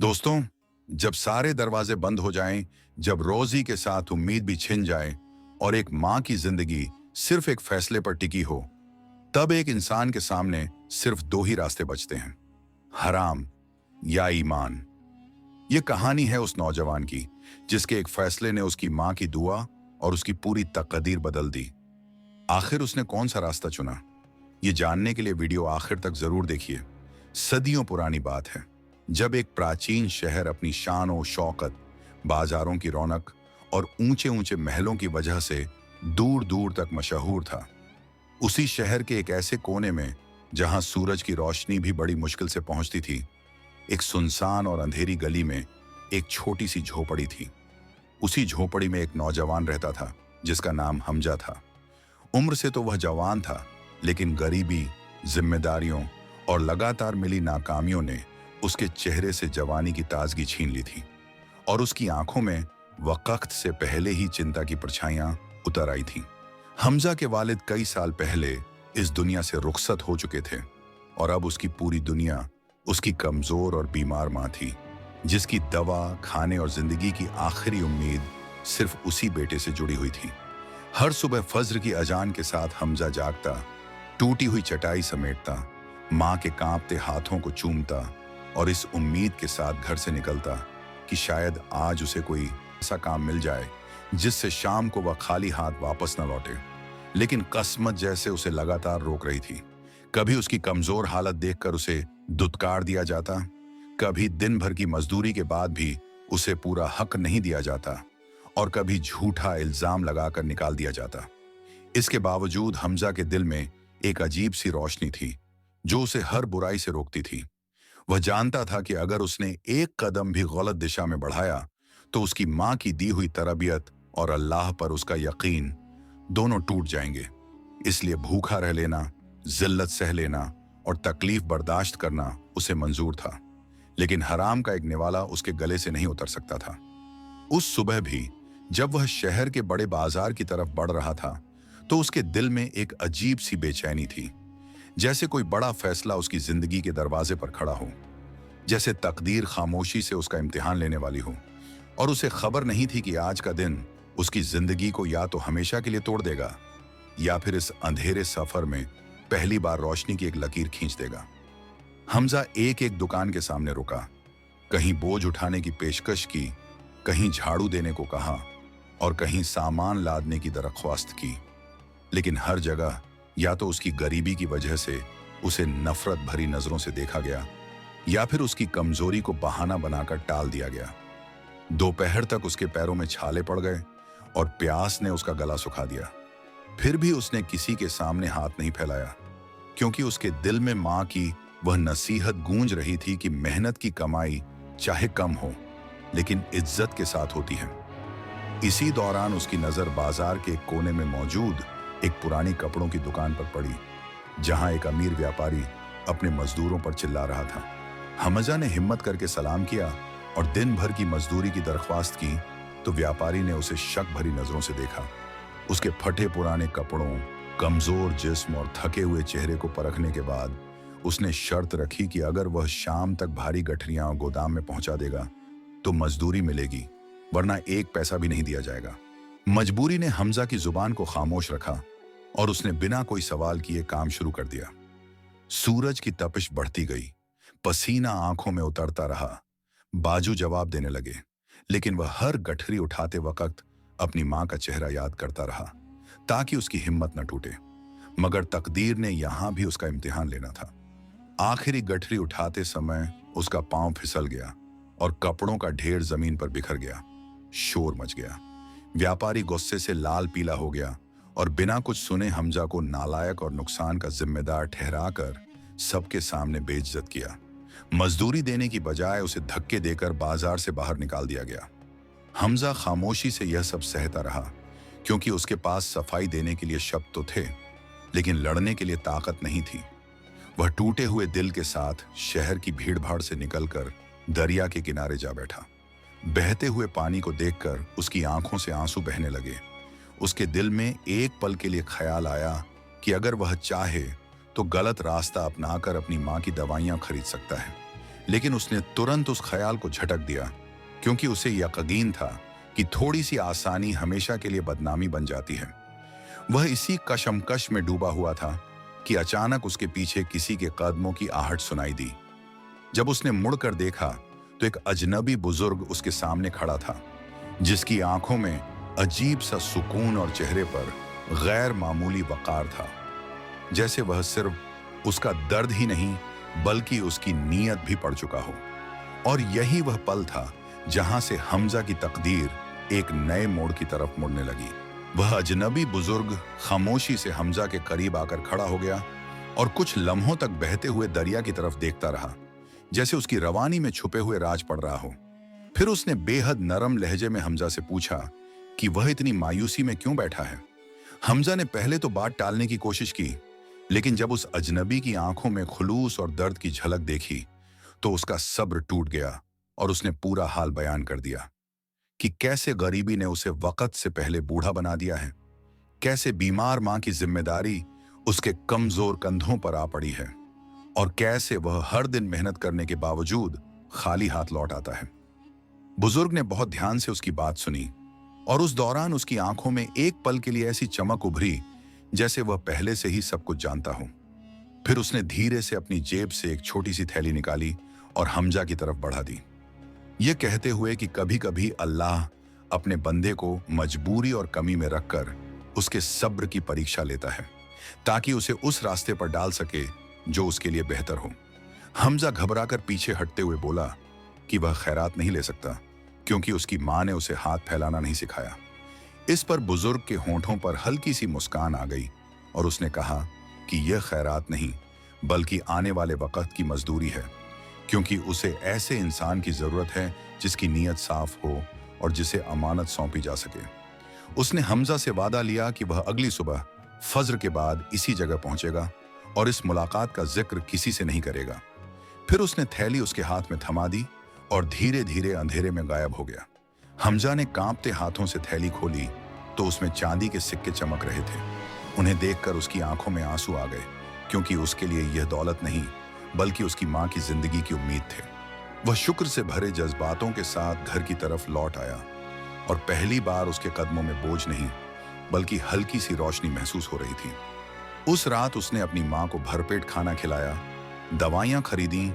दोस्तों, जब सारे दरवाजे बंद हो जाएं, जब रोजी के साथ उम्मीद भी छिन जाए और एक माँ की जिंदगी सिर्फ एक फैसले पर टिकी हो, तब एक इंसान के सामने सिर्फ दो ही रास्ते बचते हैं, हराम या ईमान। ये कहानी है उस नौजवान की जिसके एक फैसले ने उसकी माँ की दुआ और उसकी पूरी तकदीर बदल दी। आखिर उसने कौन सा रास्ता चुना? ये जानने के लिए वीडियो आखिर तक जरूर देखिए। सदियों पुरानी बात है, जब एक प्राचीन शहर अपनी शान और शौकत, बाजारों की रौनक और ऊंचे ऊंचे महलों की वजह से दूर दूर तक मशहूर था। उसी शहर के एक ऐसे कोने में जहां सूरज की रोशनी भी बड़ी मुश्किल से पहुंचती थी, एक सुनसान और अंधेरी गली में एक छोटी सी झोपड़ी थी। उसी झोपड़ी में एक नौजवान रहता था जिसका नाम हमजा था। उम्र से तो वह जवान था, लेकिन गरीबी, जिम्मेदारियों और लगातार मिली नाकामियों ने उसके चेहरे से जवानी की ताजगी छीन ली थी और उसकी आंखों में वक्त से पहले ही चिंता की परछाइयां उतर आई थीं। हमजा के वालिद कई साल पहले इस दुनिया से रुखसत हो चुके थे और अब उसकी पूरी दुनिया उसकी कमजोर और बीमार मां थी, जिसकी दवा, खाने और जिंदगी की आखिरी उम्मीद सिर्फ उसी बेटे से जुड़ी हुई थी। हर सुबह फज्र की अजान के साथ हमजा जागता, टूटी हुई चटाई समेटता, माँ के कांपते हाथों को चूमता और इस उम्मीद के साथ घर से निकलता कि शायद आज उसे कोई ऐसा काम मिल जाए जिससे शाम को वह खाली हाथ वापस न लौटे। लेकिन किस्मत जैसे उसे लगातार रोक रही थी। कभी उसकी कमजोर हालत देखकर उसे दुत्कार दिया जाता, कभी दिन भर की मजदूरी के बाद भी उसे पूरा हक नहीं दिया जाता और कभी झूठा इल्जाम लगाकर निकाल दिया जाता। इसके बावजूद हमजा के दिल में एक अजीब सी रोशनी थी जो उसे हर बुराई से रोकती थी। वह जानता था कि अगर उसने एक कदम भी गलत दिशा में बढ़ाया तो उसकी माँ की दी हुई तरबियत और अल्लाह पर उसका यकीन दोनों टूट जाएंगे। इसलिए भूखा रह लेना, जिल्लत सह लेना और तकलीफ बर्दाश्त करना उसे मंजूर था, लेकिन हराम का एक निवाला उसके गले से नहीं उतर सकता था। उस सुबह भी जब वह शहर के बड़े बाजार की तरफ बढ़ रहा था तो उसके दिल में एक अजीब सी बेचैनी थी, जैसे कोई बड़ा फैसला उसकी जिंदगी के दरवाजे पर खड़ा हो, जैसे तकदीर खामोशी से उसका इम्तिहान लेने वाली हो और उसे खबर नहीं थी कि आज का दिन उसकी जिंदगी को या तो हमेशा के लिए तोड़ देगा या फिर इस अंधेरे सफर में पहली बार रोशनी की एक लकीर खींच देगा। हमजा एक एक दुकान के सामने रुका, कहीं बोझ उठाने की पेशकश की, कहीं झाड़ू देने को कहा और कहीं सामान लादने की दरख्वास्त की, लेकिन हर जगह या तो उसकी गरीबी की वजह से उसे नफरत भरी नजरों से देखा गया या फिर उसकी कमजोरी को बहाना बनाकर टाल दिया गया। दोपहर तक उसके पैरों में छाले पड़ गए और प्यास ने उसका गला सुखा दिया। फिर भी उसने किसी के सामने हाथ नहीं फैलाया, क्योंकि उसके दिल में माँ की वह नसीहत गूंज रही थी कि मेहनत की कमाई चाहे कम हो लेकिन इज्जत के साथ होती है। इसी दौरान उसकी नजर बाजार के एक कोने में मौजूद एक पुरानी कपड़ों की दुकान पर पड़ी, जहां एक अमीर व्यापारी अपने मजदूरों पर चिल्ला रहा था। हमजा ने हिम्मत करके सलाम किया और दिन भर की मजदूरी की दरख्वास्त की तो व्यापारी ने उसे शक भरी नजरों से देखा। उसके फटे पुराने कपड़ों, कमजोर जिस्म और थके हुए चेहरे को परखने के बाद उसने शर्त रखी कि अगर वह शाम तक भारी गठरियां गोदाम में पहुंचा देगा तो मजदूरी मिलेगी, वरना एक पैसा भी नहीं दिया जाएगा। मजबूरी ने हमजा की जुबान को खामोश रखा और उसने बिना कोई सवाल किए काम शुरू कर दिया। सूरज की तपिश बढ़ती गई, पसीना आंखों में उतरता रहा, बाजू जवाब देने लगे, लेकिन वह हर गठरी उठाते वक्त अपनी मां का चेहरा याद करता रहा ताकि उसकी हिम्मत न टूटे। मगर तकदीर ने यहां भी उसका इम्तिहान लेना था। आखिरी गठरी उठाते समय उसका पांव फिसल गया और कपड़ों का ढेर जमीन पर बिखर गया। शोर मच गया। व्यापारी गुस्से से लाल पीला हो गया और बिना कुछ सुने हमजा को नालायक और नुकसान का जिम्मेदार ठहराकर सबके सामने बेइज्जत किया। मजदूरी देने की बजाय उसे धक्के देकर बाजार से बाहर निकाल दिया गया। हमजा खामोशी से यह सब सहता रहा, क्योंकि उसके पास सफाई देने के लिए शब्द तो थे, लेकिन लड़ने के लिए ताकत नहीं थी। वह टूटे हुए दिल के साथ शहर की भीड़भाड़ से निकलकर दरिया के किनारे जा बैठा। बहते हुए पानी को देखकर उसकी आंखों से आंसू बहने लगे। उसके दिल में एक पल के लिए ख्याल आया कि अगर वह चाहे तो गलत रास्ता अपनाकर अपनी माँ की दवाइयाँ खरीद सकता है, लेकिन उसने तुरंत उस ख्याल को झटक दिया, क्योंकि उसे यकीन था कि थोड़ी सी आसानी हमेशा के लिए बदनामी बन जाती है। वह इसी कशमकश में डूबा हुआ था कि अचानक उसके पीछे किसी के कदमों की आहट सुनाई दी। जब उसने मुड़कर देखा तो एक अजनबी बुजुर्ग उसके सामने खड़ा था, जिसकी आंखों में अजीब सा सुकून और चेहरे पर गैर मामूली वकार था, जैसे वह सिर्फ उसका दर्द ही नहीं बल्कि उसकी नीयत भी पड़ चुका हो। और यही वह पल था जहां से हमजा की तकदीर एक नए मोड़ की तरफ मुड़ने लगी। वह अजनबी बुजुर्ग खामोशी से हमजा के करीब आकर खड़ा हो गया और कुछ लम्हों तक बहते हुए दरिया की तरफ देखता रहा, जैसे उसकी रवानी में छुपे हुए राज पड़ रहा हो। फिर उसने बेहद नरम लहजे में हमजा से पूछा कि वह इतनी मायूसी में क्यों बैठा है। हमजा ने पहले तो बात टालने की कोशिश की, लेकिन जब उस अजनबी की आंखों में खुलूस और दर्द की झलक देखी तो उसका सब्र टूट गया और उसने पूरा हाल बयान कर दिया कि कैसे गरीबी ने उसे वक्त से पहले बूढ़ा बना दिया है, कैसे बीमार मां की जिम्मेदारी उसके कमजोर कंधों पर आ पड़ी है और कैसे वह हर दिन मेहनत करने के बावजूद खाली हाथ लौट आता है। बुजुर्ग ने बहुत ध्यान से उसकी बात सुनी और उस दौरान उसकी आंखों में एक पल के लिए ऐसी चमक उभरी जैसे वह पहले से ही सब कुछ जानता हो। फिर उसने धीरे से अपनी जेब से एक छोटी सी थैली निकाली और हमजा की तरफ बढ़ा दी, ये कहते हुए कि कभी कभी अल्लाह अपने बंदे को मजबूरी और कमी में रखकर उसके सब्र की परीक्षा लेता है, ताकि उसे उस रास्ते पर डाल सके जो उसके लिए बेहतर हो। हमजा घबराकर पीछे हटते हुए बोला कि वह खैरात नहीं ले सकता, क्योंकि उसकी मां ने उसे हाथ फैलाना नहीं सिखाया। इस पर बुजुर्ग के होंठों पर हल्की सी मुस्कान आ गई और उसने कहा कि यह खैरात नहीं बल्कि आने वाले वक्त की मजदूरी है, क्योंकि उसे ऐसे इंसान की जरूरत है जिसकी नीयत साफ हो और जिसे अमानत सौंपी जा सके। उसने हमजा से वादा लिया कि वह अगली सुबह फज्र के बाद इसी जगह पहुंचेगा और इस मुलाकात का जिक्र किसी से नहीं करेगा। फिर उसने थैली उसके हाथ में थमा दी और धीरे धीरे अंधेरे में गायब हो गया। हमजा ने कांपते हाथों से थैली खोली तो उसमें चांदी के सिक्के चमक रहे थे। उन्हें देखकर उसकी आंखों में आंसू आ गए, क्योंकि उसके लिए यह दौलत नहीं बल्कि उसकी मां की जिंदगी की उम्मीद थे। वह शुक्र से भरे जज्बातों के साथ घर की तरफ लौट आया और पहली बार उसके कदमों में बोझ नहीं बल्कि हल्की सी रोशनी महसूस हो रही थी। उस रात उसने अपनी मां को भरपेट खाना खिलाया, दवाइयां खरीदी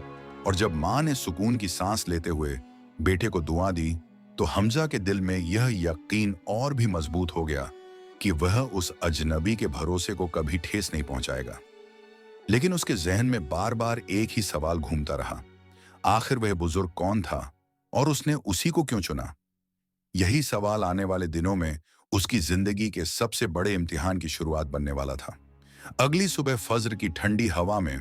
और जब मां ने सुकून की सांस लेते हुए बेटे को दुआ दी तो हमजा के दिल में यह यकीन और भी मजबूत हो गया कि वह उस अजनबी के भरोसे को कभी ठेस नहीं पहुंचाएगा। लेकिन उसके जहन में बार बार एक ही सवाल घूमता रहा, आखिर वह बुजुर्ग कौन था और उसने उसी को क्यों चुना। यही सवाल आने वाले दिनों में उसकी जिंदगी के सबसे बड़े इम्तिहान की शुरुआत बनने वाला था। अगली सुबह फज्र की ठंडी हवा में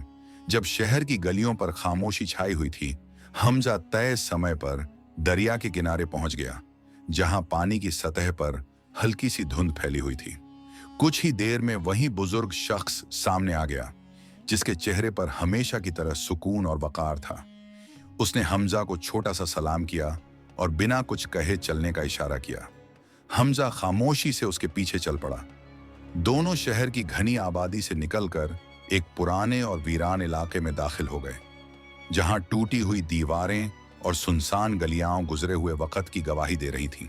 जब शहर की गलियों पर खामोशी छाई हुई थी, हमजा तय समय पर दरिया के किनारे पहुंच गया, जहां पानी की सतह पर हल्की सी धुंध फैली हुई थी। कुछ ही देर में वही बुजुर्ग शख्स सामने आ गया, जिसके चेहरे पर हमेशा की तरह सुकून और वकार था। उसने हमजा को छोटा सा सलाम किया और बिना कुछ कहे चलने का इशारा किया। हमजा खामोशी से उसके पीछे चल पड़ा। दोनों शहर की घनी आबादी से निकलकर एक पुराने और वीरान इलाके में दाखिल हो गए, जहां टूटी हुई दीवारें और सुनसान गलियां गुजरे हुए वक्त की गवाही दे रही थीं।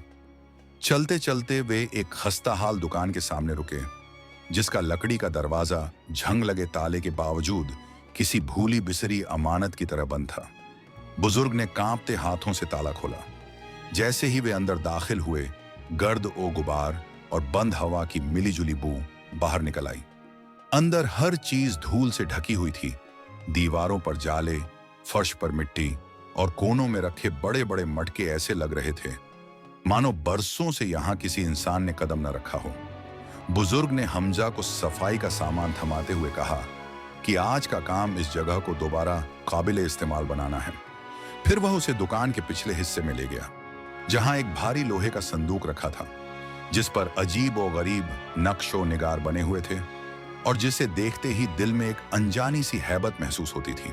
चलते चलते वे एक खस्ताहाल दुकान के सामने रुके, जिसका लकड़ी का दरवाजा झंग लगे ताले के बावजूद किसी भूली बिसरी अमानत की तरह बंद था। बुजुर्ग ने कांपते हाथों से ताला खोला। जैसे ही वे अंदर दाखिल हुए, गर्द ओ गुबार और बंद हवा की मिलीजुली बू बाहर निकल आई। अंदर हर चीज धूल से ढकी हुई थी। दीवारों पर जाले, फर्श पर मिट्टी और कोनों में रखे बड़े बड़े मटके ऐसे लग रहे थे मानो बरसों से यहां किसी इंसान ने कदम न रखा हो। बुजुर्ग ने हमजा को सफाई का सामान थमाते हुए कहा कि आज का काम इस जगह को दोबारा काबिल इस्तेमाल बनाना है। फिर वह उसे दुकान के पिछले हिस्से में ले गया, जहां एक भारी लोहे का संदूक रखा था, जिस पर अजीब और गरीब नक्शो निगार बने हुए थे और जिसे देखते ही दिल में एक अनजानी सी हैबत महसूस होती थी।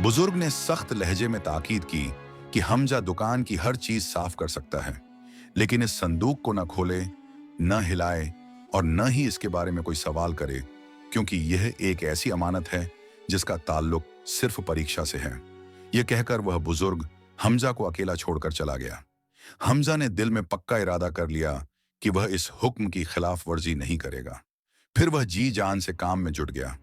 बुजुर्ग ने सख्त लहजे में ताकीद की कि हमजा दुकान की हर चीज साफ कर सकता है, लेकिन इस संदूक को न खोले, न हिलाए और न ही इसके बारे में कोई सवाल करे, क्योंकि यह एक ऐसी अमानत है जिसका ताल्लुक सिर्फ परीक्षा से है। यह कहकर वह बुजुर्ग हमजा को अकेला छोड़कर चला गया। हमजा ने दिल में पक्का इरादा कर लिया कि वह इस हुक्म की खिलाफ वर्जी नहीं करेगा। फिर वह जी जान से काम में जुट गया।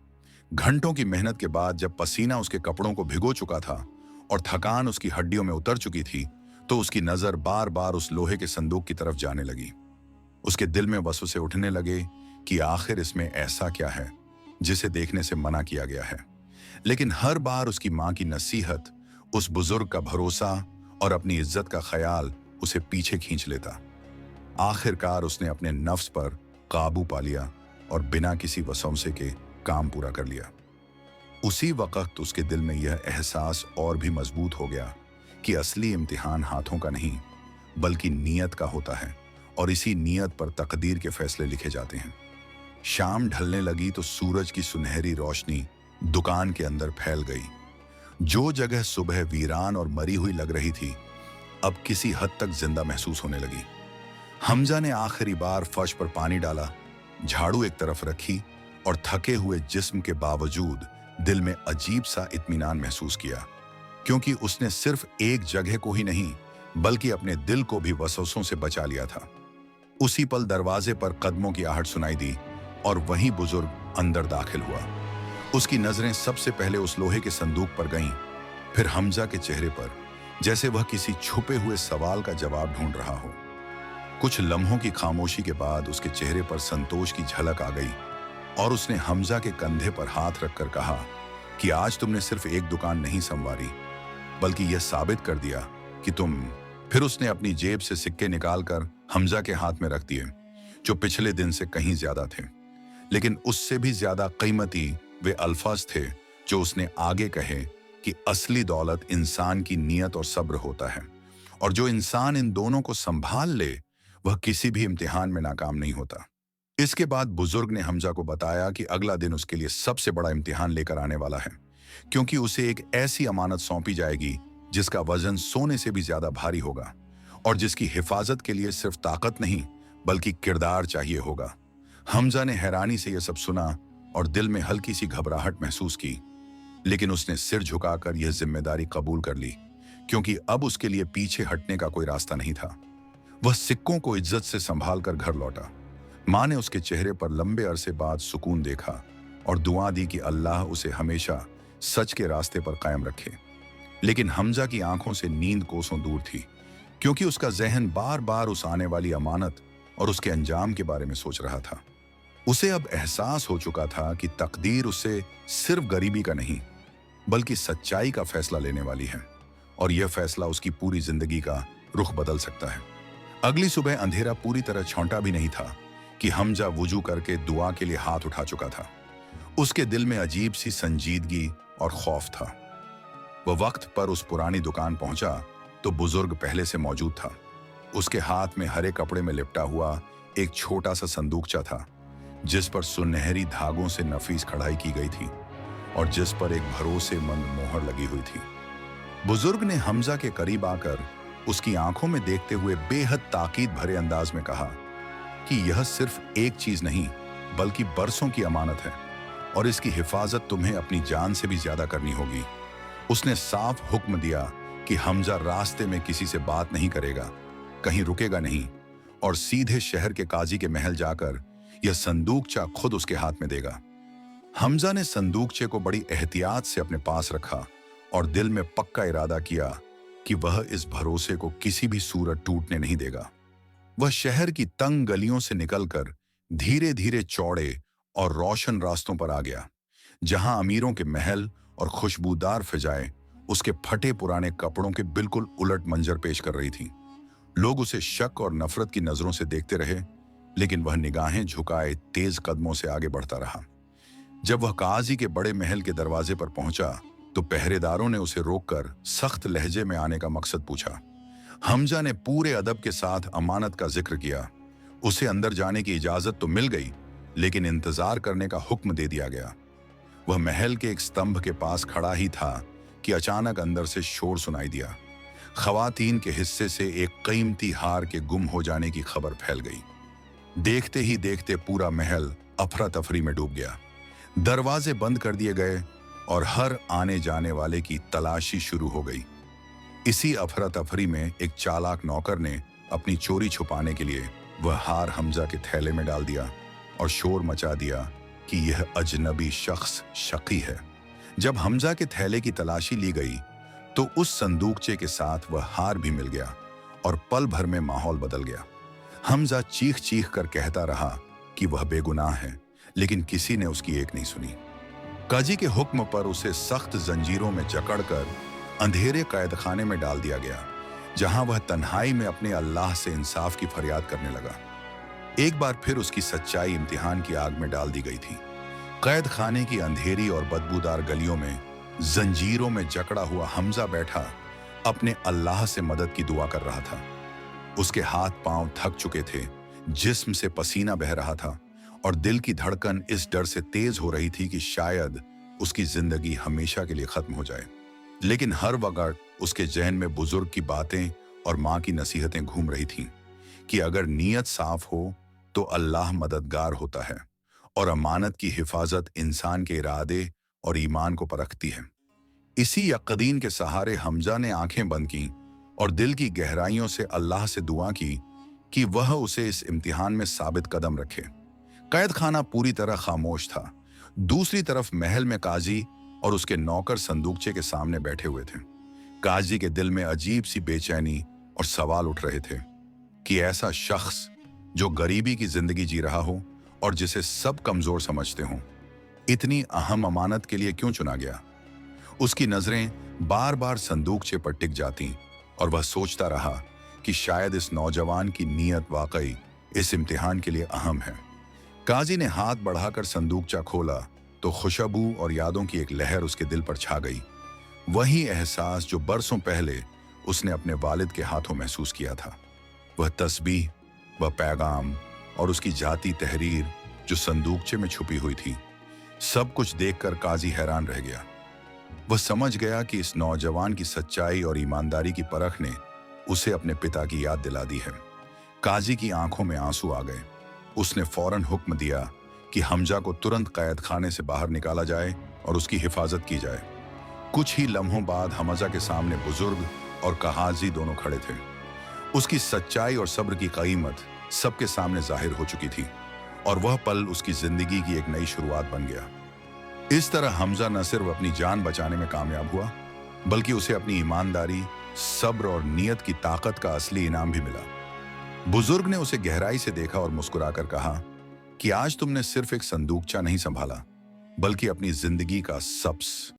घंटों की मेहनत के बाद जब पसीना उसके कपड़ों को भिगो चुका था और थकान उसकी हड्डियों में उतर चुकी थी, तो उसकी नजर बार बार उस लोहे के संदूक की तरफ जाने लगी। उसके दिल में वसवसे उठने लगे कि आखिर इसमें ऐसा क्या है जिसे देखने से मना किया गया है। लेकिन हर बार उसकी मां की नसीहत, उस बुजुर्ग का भरोसा और अपनी इज्जत का ख्याल उसे पीछे खींच लेता। आखिरकार उसने अपने नफ्स पर काबू पा लिया और बिना किसी वसवसे के काम पूरा कर लिया। उसी वक्त उसके दिल में यह एहसास और भी मजबूत हो गया कि असली इम्तिहान हाथों का नहीं बल्कि नीयत का होता है, और इसी नीयत पर तकदीर के फैसले लिखे जाते हैं। शाम ढलने लगी तो सूरज की सुनहरी रोशनी दुकान के अंदर फैल गई। जो जगह सुबह वीरान और मरी हुई लग रही थी, अब किसी हद तक जिंदा महसूस होने लगी। हमजा ने आखिरी बार फर्श पर पानी डाला, झाड़ू एक तरफ रखी और थके हुए जिस्म के बावजूद दिल में अजीब सा इत्मीनान महसूस किया, क्योंकि उसने सिर्फ एक जगह को ही नहीं बल्कि अपने दिल को भी वसवसों से बचा लिया था। उसी पल दरवाजे पर कदमों की आहट सुनाई दी और वहीं बुजुर्ग अंदर दाखिल हुआ। उसकी नजरें सबसे पहले उस लोहे के संदूक पर गईं, फिर हमजा के चेहरे पर, जैसे वह किसी छुपे हुए सवाल का जवाब ढूंढ रहा हो। कुछ लम्हों की खामोशी के बाद उसके चेहरे पर संतोष की झलक आ गई और उसने हमजा के कंधे पर हाथ रखकर कहा कि आज तुमने सिर्फ एक दुकान नहीं संवारी बल्कि यह साबित कर दिया कि तुम। फिर उसने अपनी जेब से सिक्के निकालकर हमजा के हाथ में रख दिए, जो पिछले दिन से कहीं ज्यादा थे। लेकिन उससे भी ज्यादा कीमती वे अल्फाज थे जो उसने आगे कहे कि असली दौलत इंसान की नीयत और सब्र होता है, और जो इंसान इन दोनों को संभाल ले वह किसी भी इम्तिहान में नाकाम नहीं होता। इसके बाद बुजुर्ग ने हमजा को बताया कि अगला दिन उसके लिए सबसे बड़ा इम्तिहान लेकर आने वाला है, क्योंकि उसे एक ऐसी अमानत सौंपी जाएगी जिसका वजन सोने से भी ज्यादा भारी होगा और जिसकी हिफाजत के लिए सिर्फ ताकत नहीं बल्कि किरदार चाहिए होगा। हमजा ने हैरानी से यह सब सुना और दिल में हल्की सी घबराहट महसूस की, लेकिन उसने सिर झुकाकर यह जिम्मेदारी कबूल कर ली, क्योंकि अब उसके लिए पीछे हटने का कोई रास्ता नहीं था। वह सिक्कों को इज्जत से संभाल कर घर लौटा। मां ने उसके चेहरे पर लंबे अरसे बाद सुकून देखा और दुआ दी कि अल्लाह उसे हमेशा सच के रास्ते पर कायम रखे। लेकिन हमजा की आंखों से नींद कोसों दूर थी, क्योंकि उसका जहन बार बार उस आने वाली अमानत और उसके अंजाम के बारे में सोच रहा था। उसे अब एहसास हो चुका था कि तकदीर उससे सिर्फ गरीबी का नहीं बल्कि सच्चाई का फैसला लेने वाली है, और यह फैसला उसकी पूरी जिंदगी का रुख बदल सकता है। अगली सुबह अंधेरा पूरी तरह छौंटा भी नहीं था कि हमजा वुजू करके दुआ के लिए हाथ उठा चुका था। उसके दिल में अजीब सी संजीदगी और खौफ था। वह वक्त पर उस पुरानी दुकान पहुंचा तो बुजुर्ग पहले से मौजूद था। उसके हाथ में हरे कपड़े में लिपटा हुआ एक छोटा सा संदूकचा था, जिस पर सुनहरी धागों से नफीस कढ़ाई की गई थी और जिस पर एक भरोसेमंद मोहर लगी हुई थी। बुजुर्ग ने हमजा के करीब आकर उसकी आंखों में देखते हुए बेहद ताकीद भरे अंदाज में कहा कि यह सिर्फ एक चीज नहीं बल्कि बरसों की अमानत है, और इसकी हिफाजत तुम्हें अपनी जान से भी ज्यादा करनी होगी। उसने साफ हुक्म दिया कि हमजा रास्ते में किसी से बात नहीं करेगा, कहीं रुकेगा नहीं, और सीधे शहर के काजी के महल जाकर यह संदूकचा खुद उसके हाथ में देगा। हमजा ने संदूकचे को बड़ी एहतियात से अपने पास रखा और दिल में पक्का इरादा किया कि वह इस भरोसे को किसी भी सूरत टूटने नहीं देगा। वह शहर की तंग गलियों से निकलकर धीरे धीरे चौड़े और रोशन रास्तों पर आ गया, जहां अमीरों के महल और खुशबूदार फिजाएं उसके फटे पुराने कपड़ों के बिल्कुल उलट मंजर पेश कर रही थीं। लोग उसे शक और नफरत की नजरों से देखते रहे, लेकिन वह निगाहें झुकाए तेज कदमों से आगे बढ़ता रहा। जब वह काजी के बड़े महल के दरवाजे पर पहुंचा तो पहरेदारों ने उसे रोककर सख्त लहजे में आने का मकसद पूछा। हमजा ने पूरे अदब के साथ अमानत का जिक्र किया। उसे अंदर जाने की इजाजत तो मिल गई, लेकिन इंतजार करने का हुक्म दे दिया गया। वह महल के एक स्तंभ के पास खड़ा ही था कि अचानक अंदर से शोर सुनाई दिया। खवातीन के हिस्से से एक कीमती हार के गुम हो जाने की खबर फैल गई। देखते ही देखते पूरा महल अफरा तफरी में डूब गया। दरवाजे बंद कर दिए गए और हर आने जाने वाले की तलाशी शुरू हो गई। इसी अफरा तफरी में एक चालाक नौकर ने अपनी चोरी छुपाने के लिए वह हार हमजा के थैले में डाल दिया और शोर मचा दिया कि यह अजनबी शख्स शकी है। जब हमजा के थैले की तलाशी ली गई तो उस संदूकचे के साथ वह हार भी मिल गया और पल भर में माहौल बदल गया। हमजा चीख चीख कर कहता रहा कि वह बेगुनाह है, लेकिन किसी ने उसकी एक नहीं सुनी। काजी के हुक्म पर उसे सख्त जंजीरों में जकड़कर अंधेरे कैद खाने में डाल दिया गया, जहां वह तन्हाई में अपने अल्लाह से इंसाफ की फरियाद करने लगा। एक बार फिर उसकी सच्चाई इम्तिहान की आग में डाल दी गई थी। कैद खाने की अंधेरी और बदबूदार गलियों में जंजीरों में जकड़ा हुआ हमजा बैठा अपने अल्लाह से मदद की दुआ कर रहा था। उसके हाथ पांव थक चुके थे, जिस्म से पसीना बह रहा था और दिल की धड़कन इस डर से तेज हो रही थी कि शायद उसकी जिंदगी हमेशा के लिए खत्म हो जाए। लेकिन हर वक्त उसके जहन में बुजुर्ग की बातें और माँ की नसीहतें घूम रही थीं कि अगर नीयत साफ हो तो अल्लाह मददगार होता है और अमानत की हिफाजत इंसान के इरादे और ईमान को परखती है। इसी यकीन के सहारे हमजा ने आंखें बंद की और दिल की गहराइयों से अल्लाह से दुआ की कि वह उसे इस इम्तिहान में साबित कदम रखे। कैद खाना पूरी तरह खामोश था। दूसरी तरफ महल में काजी और उसके नौकर संदूकचे के सामने बैठे हुए थे। काजी के दिल में अजीब सी बेचैनी और सवाल उठ रहे थे कि ऐसा शख्स जो गरीबी की जिंदगी जी रहा हो और जिसे सब कमजोर समझते हों, इतनी अहम अमानत के लिए क्यों चुना गया। उसकी नजरें बार बार संदूकचे पर टिक जाती और वह सोचता रहा कि शायद इस नौजवान की नीयत वाकई इस इम्तिहान के लिए अहम है। काजी ने हाथ बढ़ाकर संदूकचा खोला तो खुशबू और यादों की एक लहर उसके दिल पर छा गई। वही एहसास जो बरसों पहले उसने अपने वालिद के हाथों महसूस किया था। वह तस्बीह, वह पैगाम और उसकी जाती तहरीर जो संदूकचे में छुपी हुई थी, सब कुछ देखकर काजी हैरान रह गया। वह समझ गया कि इस नौजवान की सच्चाई और ईमानदारी की परख ने उसे अपने पिता की याद दिला दी है। काजी की आंखों में आंसू आ गए। उसने फौरन हुक्म दिया कि हमजा को तुरंत कैद खाने से बाहर निकाला जाए और उसकी हिफाजत की जाए। कुछ ही लम्हों बाद हमजा के सामने बुजुर्ग और कहाजी दोनों खड़े थे। उसकी सच्चाई और सब्र की कीमत सबके सामने जाहिर हो चुकी थी और वह पल उसकी जिंदगी की एक नई शुरुआत बन गया। इस तरह हमजा न सिर्फ अपनी जान बचाने में कामयाब हुआ, बल्कि उसे अपनी ईमानदारी, सब्र और नीयत की ताकत का असली इनाम भी मिला। बुजुर्ग ने उसे गहराई से देखा और मुस्कुराकर कहा कि आज तुमने सिर्फ एक संदूकचा नहीं संभाला, बल्कि अपनी जिंदगी का सबस